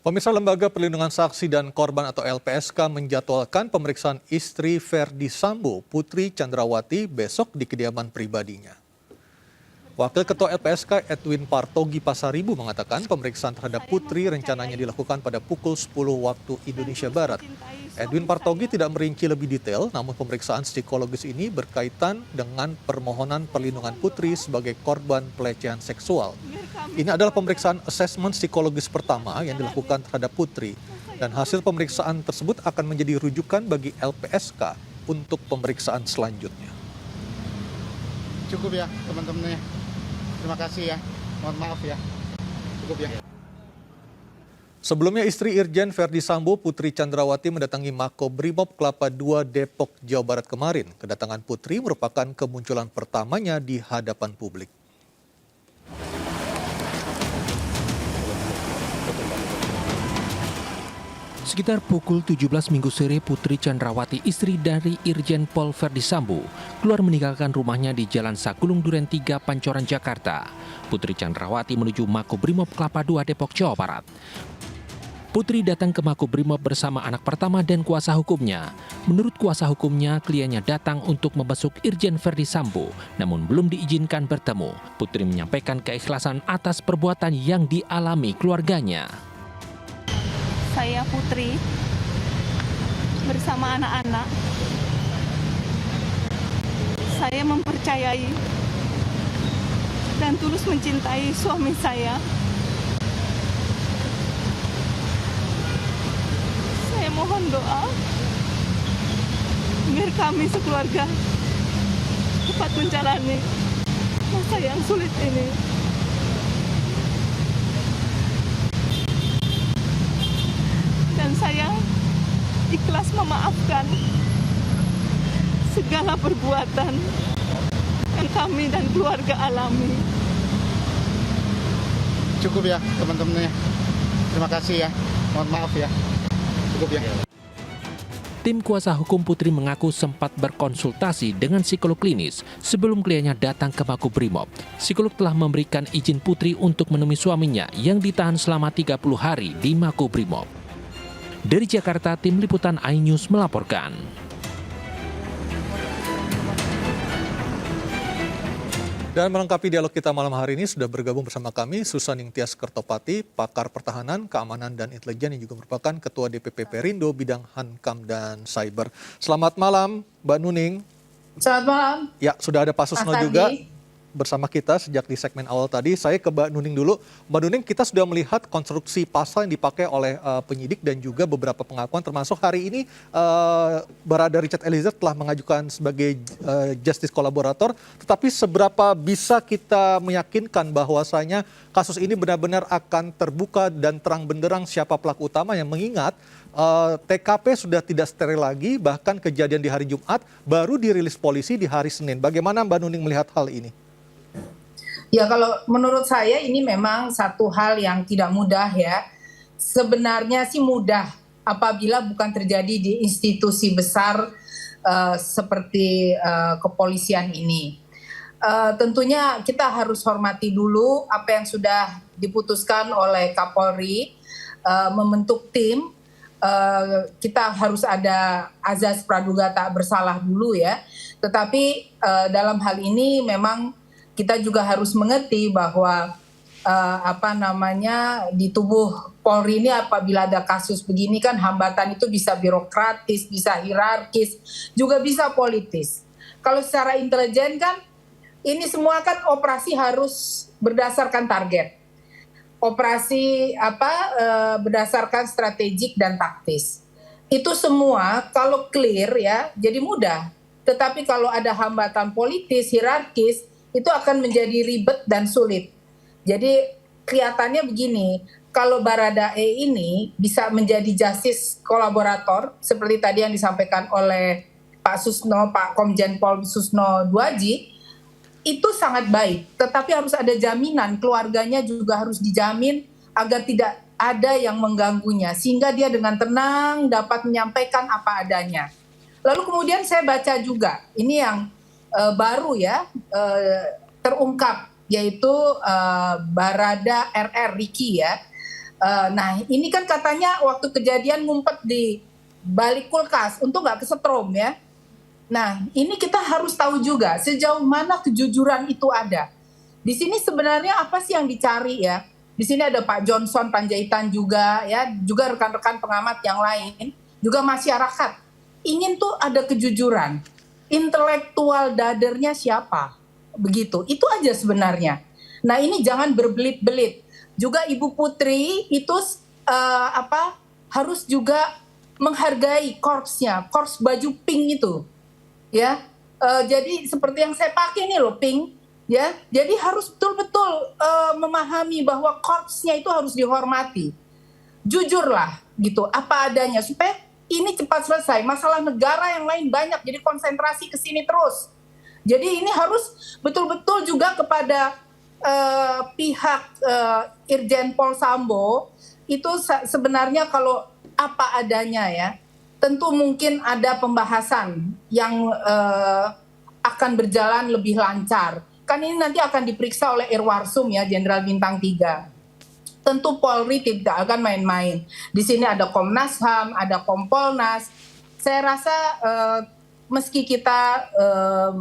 Pemirsa, Lembaga Perlindungan Saksi dan Korban atau LPSK menjadwalkan pemeriksaan istri Verdi Sambo, Putri Chandrawati, besok di kediaman pribadinya. Wakil Ketua LPSK Edwin Partogi Pasaribu mengatakan pemeriksaan terhadap Putri rencananya dilakukan pada pukul 10 waktu Indonesia Barat. Edwin Partogi tidak merinci lebih detail, namun pemeriksaan psikologis ini berkaitan dengan permohonan perlindungan Putri sebagai korban pelecehan seksual. Ini adalah pemeriksaan asesmen psikologis pertama yang dilakukan terhadap Putri, dan hasil pemeriksaan tersebut akan menjadi rujukan bagi LPSK untuk pemeriksaan selanjutnya. Cukup ya teman-temannya. Terima kasih ya. Mohon maaf ya. Cukup ya. Sebelumnya istri Irjen Verdi Sambo, Putri Chandrawati mendatangi Makobrimob Kelapa II Depok, Jawa Barat kemarin. Kedatangan Putri merupakan kemunculan pertamanya di hadapan publik. Sekitar pukul 17 Minggu sore, Putri Chandrawati, istri dari Irjen Pol Verdi Sambo, keluar meninggalkan rumahnya di Jalan Saguling Duren 3, Pancoran, Jakarta. Putri Chandrawati menuju Makobrimob Kelapa II Depok, Jawa Barat. Putri datang ke Makobrimob bersama anak pertama dan kuasa hukumnya. Menurut kuasa hukumnya, kliennya datang untuk membesuk Irjen Verdi Sambo, namun belum diizinkan bertemu. Putri menyampaikan keikhlasan atas perbuatan yang dialami keluarganya. Saya Putri bersama anak-anak. Saya mempercayai dan tulus mencintai suami saya. Saya mohon doa biar kami sekeluarga cepat menjalani masa yang sulit ini. Dan saya ikhlas memaafkan segala perbuatan yang kami dan keluarga alami. Cukup ya teman-temannya. Terima kasih ya. Mohon maaf ya. Cukup ya. Tim kuasa hukum Putri mengaku sempat berkonsultasi dengan psikolog klinis sebelum kliennya datang ke Makobrimob. Psikolog telah memberikan izin Putri untuk menemui suaminya yang ditahan selama 30 hari di Makobrimob. Dari Jakarta, tim liputan iNews melaporkan. Dan melengkapi dialog kita malam hari ini sudah bergabung bersama kami Susaning Tias Kertopati, pakar pertahanan, keamanan, dan intelijen yang juga merupakan Ketua DPP Perindo bidang Hankam dan Cyber. Selamat malam, Mbak Nuning. Selamat malam. Ya, sudah ada Pak Susno juga bersama kita sejak di segmen awal tadi. Saya ke Mbak Nuning dulu. Mbak Nuning, kita sudah melihat konstruksi pasal yang dipakai oleh penyidik dan juga beberapa pengakuan, termasuk hari ini Barada Richard Eliezer telah mengajukan sebagai justice kolaborator. Tetapi seberapa bisa kita meyakinkan bahwasanya kasus ini benar-benar akan terbuka dan terang benderang siapa pelaku utama, yang mengingat TKP sudah tidak steril lagi, bahkan kejadian di hari Jumat baru dirilis polisi di hari Senin. Bagaimana Mbak Nuning melihat hal ini? Ya, kalau menurut saya ini memang satu hal yang tidak mudah ya. Sebenarnya sih mudah apabila bukan terjadi di institusi besar seperti kepolisian ini. Tentunya kita harus hormati dulu apa yang sudah diputuskan oleh Kapolri, membentuk tim. Kita harus ada azas praduga tak bersalah dulu ya. Tetapi dalam hal ini memang kita juga harus mengerti bahwa di tubuh Polri ini apabila ada kasus begini kan hambatan itu bisa birokratis, bisa hierarkis, juga bisa politis. Kalau secara intelijen kan ini semua kan operasi harus berdasarkan target. Operasi berdasarkan strategik dan taktis. Itu semua kalau clear ya jadi mudah. Tetapi kalau ada hambatan politis, hierarkis, itu akan menjadi ribet dan sulit. Jadi kelihatannya begini, kalau Baradae ini bisa menjadi justice kolaborator, seperti tadi yang disampaikan oleh Pak Susno, Pak Komjen Pol Susno Duaji, itu sangat baik. Tetapi harus ada jaminan, keluarganya juga harus dijamin agar tidak ada yang mengganggunya, sehingga dia dengan tenang dapat menyampaikan apa adanya. Lalu kemudian saya baca juga, ini yang baru ya terungkap, yaitu Barada RR Riki ya. Nah ini kan katanya waktu kejadian ngumpet di balik kulkas untuk nggak kesetrum ya. Nah ini kita harus tahu juga sejauh mana kejujuran itu ada. Di sini sebenarnya apa sih yang dicari ya? Di sini ada Pak Johnson Panjaitan juga ya, juga rekan-rekan pengamat yang lain, juga masyarakat. Ingin tuh ada kejujuran. Intelektual dadernya siapa? Begitu. Itu aja sebenarnya. Nah, ini jangan berbelit-belit. Juga Ibu Putri itu harus juga menghargai korpsnya, korps baju pink itu. Ya. Jadi seperti yang saya pakai nih loh, pink. Ya, jadi harus betul-betul memahami bahwa korpsnya itu harus dihormati. Jujurlah gitu, apa adanya supaya ini cepat selesai. Masalah negara yang lain banyak, jadi konsentrasi ke sini terus. Jadi ini harus betul-betul juga kepada pihak Irjen Pol Sambo itu sebenarnya kalau apa adanya ya. Tentu mungkin ada pembahasan yang akan berjalan lebih lancar. Kan ini nanti akan diperiksa oleh Irwarsum ya, Jenderal Bintang 3. Tentu Polri tidak akan main-main. Di sini ada Komnas HAM, ada Kompolnas. Saya rasa meski kita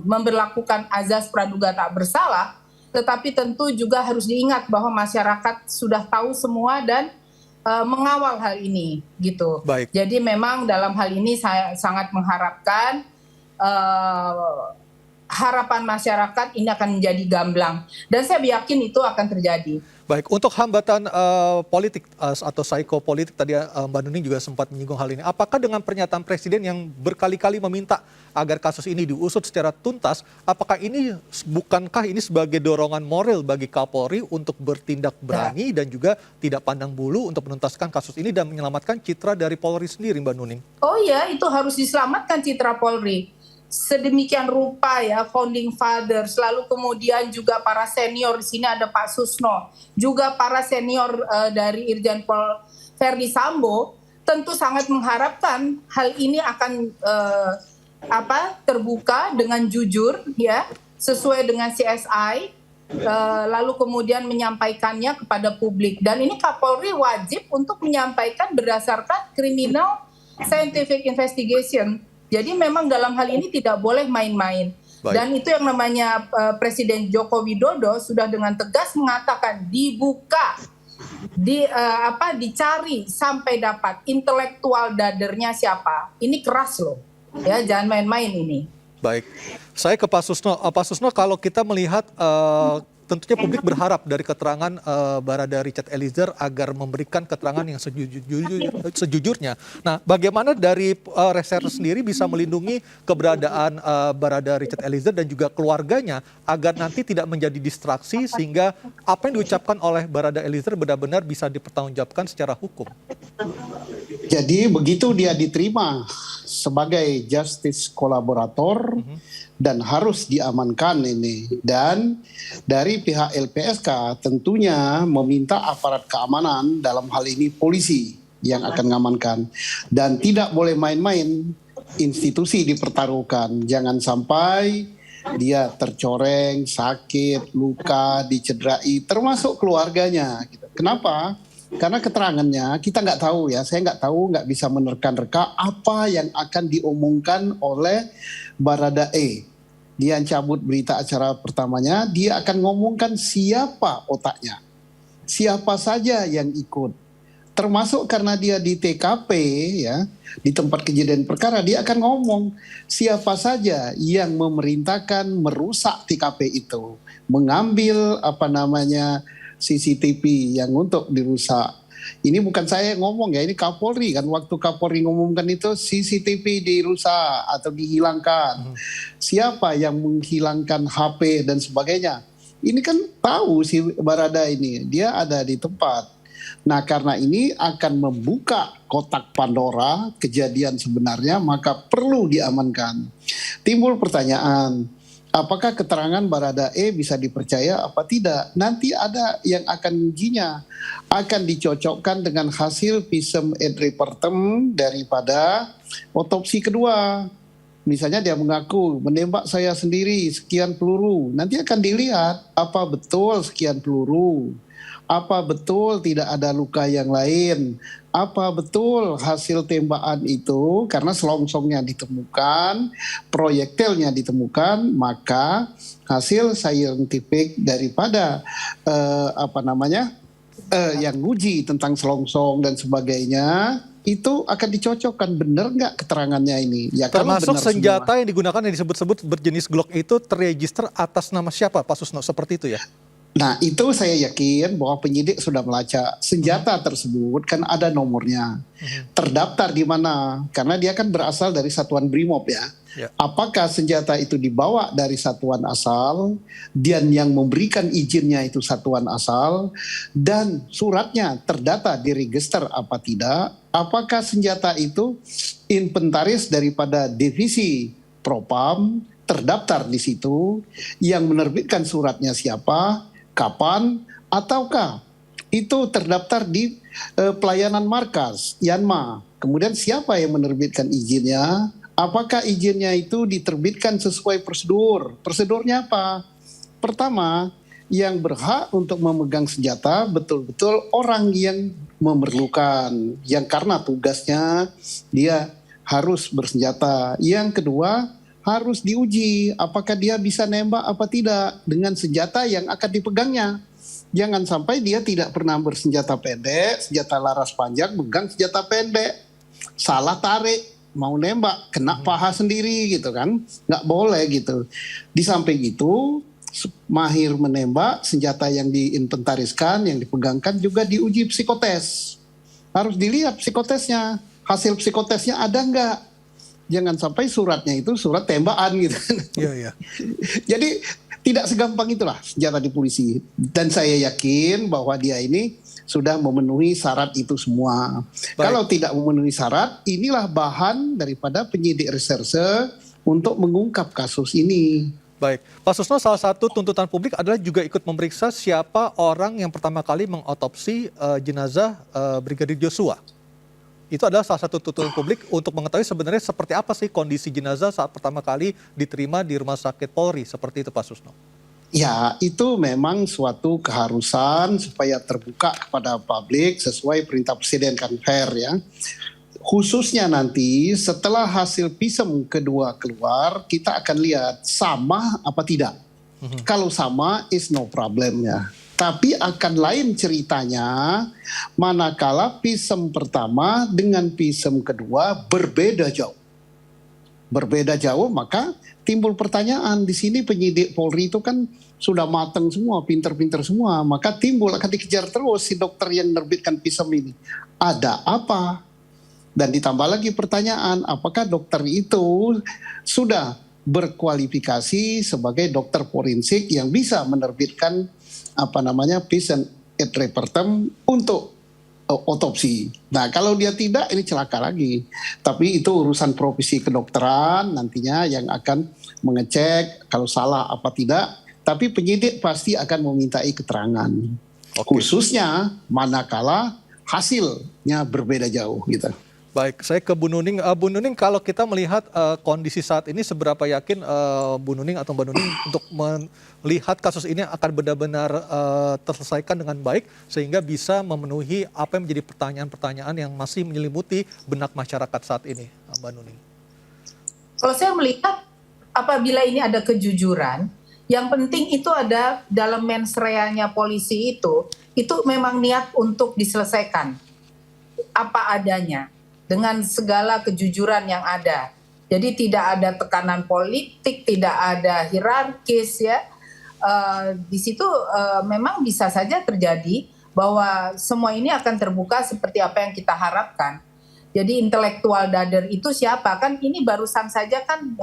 memberlakukan azas praduga tak bersalah, tetapi tentu juga harus diingat bahwa masyarakat sudah tahu semua dan mengawal hal ini gitu. Baik. Jadi memang dalam hal ini saya sangat mengharapkan harapan masyarakat ini akan menjadi gamblang dan saya yakin itu akan terjadi. Baik, untuk hambatan politik atau psikopolitik tadi Mbak Nuning juga sempat menyinggung hal ini. Apakah dengan pernyataan Presiden yang berkali-kali meminta agar kasus ini diusut secara tuntas, apakah ini bukankah ini sebagai dorongan moral bagi Kapolri untuk bertindak berani dan juga tidak pandang bulu untuk menuntaskan kasus ini dan menyelamatkan citra dari Polri sendiri, Mbak Nuning? Oh iya, itu harus diselamatkan citra Polri. Sedemikian rupa ya founding fathers, lalu kemudian juga para senior di sini ada Pak Susno, juga para senior dari Irjen Pol Verdi Sambo tentu sangat mengharapkan hal ini akan terbuka dengan jujur ya, sesuai dengan CSI, lalu kemudian menyampaikannya kepada publik. Dan ini Kapolri wajib untuk menyampaikan berdasarkan criminal scientific investigation. Jadi memang dalam hal ini tidak boleh main-main. Baik. Dan itu yang namanya Presiden Joko Widodo sudah dengan tegas mengatakan dibuka, dicari sampai dapat intelektual dadernya siapa. Ini keras loh, ya jangan main-main ini. Baik, saya ke Pak Susno. Pak Susno, kalau kita melihat tentunya publik berharap dari keterangan Barada Richard Eliezer agar memberikan keterangan yang sejujurnya. Nah, bagaimana dari Reserse sendiri bisa melindungi keberadaan Barada Richard Eliezer dan juga keluarganya agar nanti tidak menjadi distraksi sehingga apa yang diucapkan oleh Barada Eliezer benar-benar bisa dipertanggungjawabkan secara hukum? Jadi begitu dia diterima sebagai justice kolaborator dan harus diamankan ini, dan dari pihak LPSK tentunya meminta aparat keamanan, dalam hal ini polisi yang akan mengamankan, dan tidak boleh main-main, institusi dipertaruhkan, jangan sampai dia tercoreng, sakit, luka, dicederai, termasuk keluarganya. Kenapa? Karena keterangannya kita nggak tahu ya, saya nggak tahu, nggak bisa menerka-nerka apa yang akan diomongkan oleh Baradae. Dia cabut berita acara pertamanya, dia akan ngomongkan siapa otaknya, siapa saja yang ikut. Termasuk karena dia di TKP ya, di tempat kejadian perkara, dia akan ngomong siapa saja yang memerintahkan merusak TKP itu, mengambil CCTV yang untuk dirusak. Ini bukan saya ngomong ya, ini Kapolri kan, waktu Kapolri ngomongkan itu CCTV dirusak atau dihilangkan. Siapa yang menghilangkan HP dan sebagainya. Ini kan tahu si Barada ini, dia ada di tempat. Nah karena ini akan membuka kotak Pandora kejadian sebenarnya, maka perlu diamankan. Timbul pertanyaan, apakah keterangan Baradae bisa dipercaya apa tidak? Nanti ada yang akan mengujinya, akan dicocokkan dengan hasil visum et repertum daripada otopsi kedua. Misalnya dia mengaku menembak saya sendiri sekian peluru. Nanti akan dilihat apa betul sekian peluru. Apa betul tidak ada luka yang lain. Apa betul hasil tembakan itu karena selongsongnya ditemukan, proyektilnya ditemukan, maka hasil saintifik daripada yang uji tentang selongsong dan sebagainya itu akan dicocokkan benar nggak keterangannya ini. Ya, kalau Termasuk benar senjata semua. yang digunakan yang disebut-sebut berjenis Glock itu terregister atas nama siapa, Pak Susno? Seperti itu ya? Nah, itu saya yakin bahwa penyidik sudah melacak senjata tersebut kan ada nomornya. Terdaftar di mana? Karena dia kan berasal dari satuan BRIMOB ya. Ya. Apakah senjata itu dibawa dari satuan asal dan yang memberikan izinnya itu satuan asal dan suratnya terdata di register apa tidak? Apakah senjata itu inventaris daripada divisi Propam terdaftar di situ, yang menerbitkan suratnya siapa, kapan, ataukah itu terdaftar di pelayanan markas Yanma. Kemudian siapa yang menerbitkan izinnya? Apakah izinnya itu diterbitkan sesuai prosedur? Prosedurnya apa? Pertama, yang berhak untuk memegang senjata betul-betul orang yang memerlukan, yang karena tugasnya dia harus bersenjata. Yang kedua, harus diuji apakah dia bisa nembak apa tidak dengan senjata yang akan dipegangnya. Jangan sampai dia tidak pernah bersenjata pendek, senjata laras panjang, pegang senjata pendek, salah tarik, mau nembak, kena paha sendiri gitu kan. Nggak boleh gitu. Di samping itu, mahir menembak, senjata yang diinventariskan, yang dipegangkan juga diuji psikotes. Harus dilihat psikotesnya, hasil psikotesnya ada nggak. Jangan sampai suratnya itu surat tembakan gitu. Iya, iya. Jadi tidak segampang itulah senjata di polisi. Dan saya yakin bahwa dia ini sudah memenuhi syarat itu semua. Baik. Kalau tidak memenuhi syarat, inilah bahan daripada penyidik reserse untuk mengungkap kasus ini. Baik, Pak Susno, salah satu tuntutan publik adalah juga ikut memeriksa siapa orang yang pertama kali mengotopsi jenazah Brigadir Joshua. Itu adalah salah satu tuntutan publik untuk mengetahui sebenarnya seperti apa sih kondisi jenazah saat pertama kali diterima di Rumah Sakit Polri. Seperti itu, Pak Susno. Ya, itu memang suatu keharusan supaya terbuka kepada publik sesuai perintah Presiden kan fair ya. Khususnya nanti setelah hasil visum kedua keluar, kita akan lihat sama apa tidak. Kalau sama, is no problem ya. Tapi akan lain ceritanya manakala visum pertama dengan visum kedua berbeda jauh. Berbeda jauh, maka timbul pertanyaan. Di sini penyidik Polri itu kan sudah matang semua, pinter-pinter semua. Maka timbul, akan dikejar terus si dokter yang menerbitkan visum ini. Ada apa? Dan ditambah lagi pertanyaan, apakah dokter itu sudah berkualifikasi sebagai dokter forensik yang bisa menerbitkan visum et repertum untuk otopsi. Nah, kalau dia tidak, ini celaka lagi. Tapi itu urusan profesi kedokteran nantinya yang akan mengecek kalau salah apa tidak. Tapi penyidik pasti akan memintai keterangan. Khususnya manakala hasilnya berbeda jauh gitu. Baik, saya ke Bu Nuning. Bu Nuning, kalau kita melihat kondisi saat ini, seberapa yakin Bu Nuning atau Mbak Nuning untuk melihat kasus ini akan benar-benar terselesaikan dengan baik sehingga bisa memenuhi apa yang menjadi pertanyaan-pertanyaan yang masih menyelimuti benak masyarakat saat ini, Mbak Nuning? Kalau saya melihat apabila ini ada kejujuran, yang penting itu ada dalam mens rea-nya polisi itu memang niat untuk diselesaikan apa adanya, dengan segala kejujuran yang ada. Jadi tidak ada tekanan politik, tidak ada hierarkis ya. Di situ memang bisa saja terjadi bahwa semua ini akan terbuka seperti apa yang kita harapkan. Jadi intelektual dader itu siapa? Kan ini barusan saja kan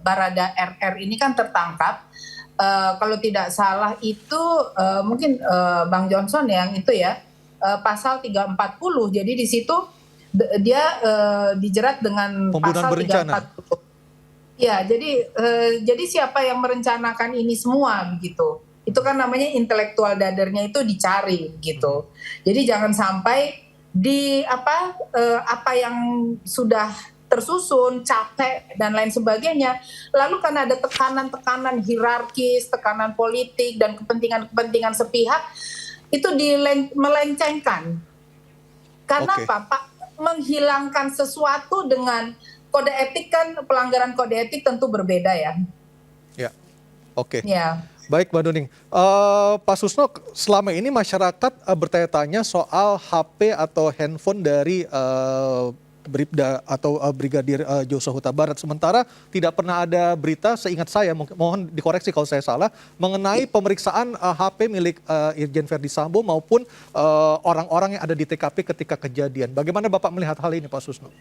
Barada RR ini kan tertangkap. Kalau tidak salah itu mungkin Bang Johnson yang itu ya, pasal 340. Jadi di situ dia dijerat dengan pembunuhan pasal berencana. 340. Ya, jadi siapa yang merencanakan ini semua begitu? Itu kan namanya intelektual dadernya itu dicari gitu. Jadi jangan sampai di apa yang sudah tersusun, capek, dan lain sebagainya. Lalu karena ada tekanan-tekanan hierarkis, tekanan politik, dan kepentingan-kepentingan sepihak, itu melencengkan. Karena Oke. apa, Pak? Menghilangkan sesuatu dengan kode etik kan, pelanggaran kode etik tentu berbeda ya. Ya, oke. Ya. Baik, Mbak Nuning. Pak Susno, selama ini masyarakat bertanya-tanya soal HP atau handphone dari Bribda atau Brigadir Joshua Huta Barat. Sementara tidak pernah ada berita, seingat saya, mohon dikoreksi kalau saya salah, mengenai pemeriksaan HP milik Irjen Verdi Sambo maupun orang-orang yang ada di TKP ketika kejadian. Bagaimana Bapak melihat hal ini, Pak Susno?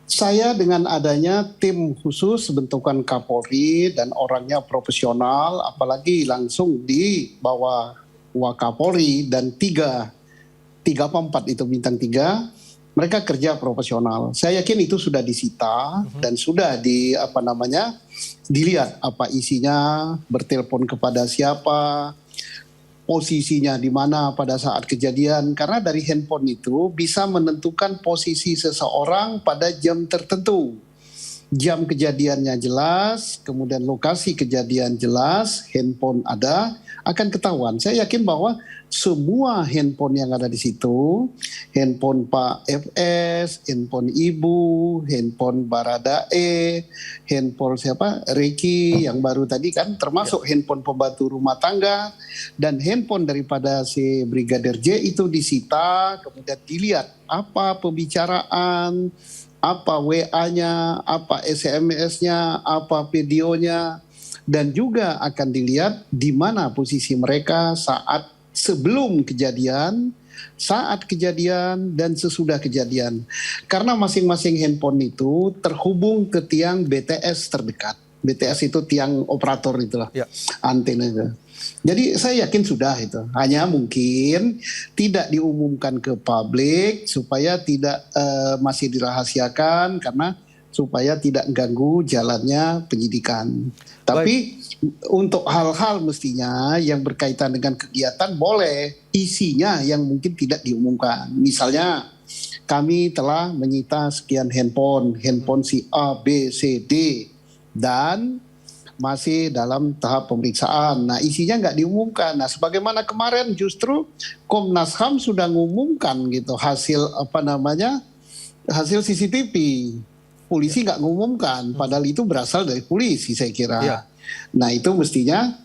Saya dengan adanya tim khusus bentukan Kapolri dan orangnya profesional, apalagi langsung di bawah Wakapolri dan tiga apa empat itu bintang 3, mereka kerja profesional. Saya yakin itu sudah disita dan sudah dilihat apa isinya, bertelepon kepada siapa, posisinya di mana pada saat kejadian, karena dari handphone itu bisa menentukan posisi seseorang pada jam tertentu. Jam kejadiannya jelas, kemudian lokasi kejadian jelas, handphone ada, akan ketahuan. Saya yakin bahwa semua handphone yang ada di situ, handphone Pak FS, handphone Ibu, handphone Baradae, handphone Ricky yang baru tadi kan, termasuk handphone pembantu rumah tangga, dan handphone daripada si Brigadir J itu disita, kemudian dilihat apa pembicaraan, apa WA-nya, apa SMS-nya, apa videonya, dan juga akan dilihat di mana posisi mereka saat sebelum kejadian, saat kejadian, dan sesudah kejadian. Karena masing-masing handphone itu terhubung ke tiang BTS terdekat. BTS itu tiang operator itulah, Ya. antena itu. Jadi saya yakin sudah itu. Hanya mungkin tidak diumumkan ke publik supaya tidak masih dirahasiakan karena supaya tidak ganggu jalannya penyidikan. Tapi untuk hal-hal mestinya yang berkaitan dengan kegiatan boleh, isinya yang mungkin tidak diumumkan. Misalnya kami telah menyita sekian handphone si A, B, C, D, dan masih dalam tahap pemeriksaan. Nah, isinya nggak diumumkan. Nah, sebagaimana kemarin justru Komnas HAM sudah mengumumkan gitu hasil hasil CCTV. Polisi nggak ngumumkan, padahal itu berasal dari polisi saya kira. Ya. Nah, itu mestinya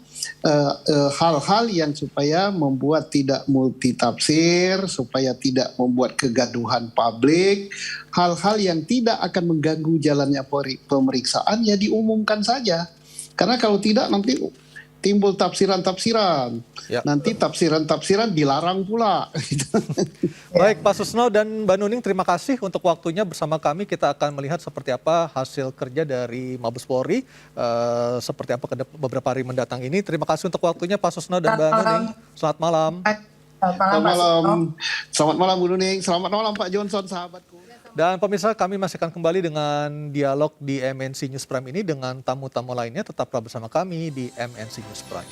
hal-hal yang supaya membuat tidak multitafsir, supaya tidak membuat kegaduhan publik, hal-hal yang tidak akan mengganggu jalannya pemeriksaan ya diumumkan saja. Karena kalau tidak nanti timbul tafsiran-tafsiran. Ya. Nanti tafsiran-tafsiran dilarang pula. Baik, Pak Susno dan Mbak Nuning, terima kasih untuk waktunya bersama kami. Kita akan melihat seperti apa hasil kerja dari Mabes Polri, seperti apa beberapa hari mendatang ini. Terima kasih untuk waktunya Pak Susno dan Mbak Nuning. Selamat malam. Selamat malam. Selamat malam Bu Nuning. Selamat malam Pak Johnson, sahabatku. Dan pemirsa, kami masih akan kembali dengan dialog di MNC News Prime ini dengan tamu-tamu lainnya. Tetaplah bersama kami di MNC News Prime.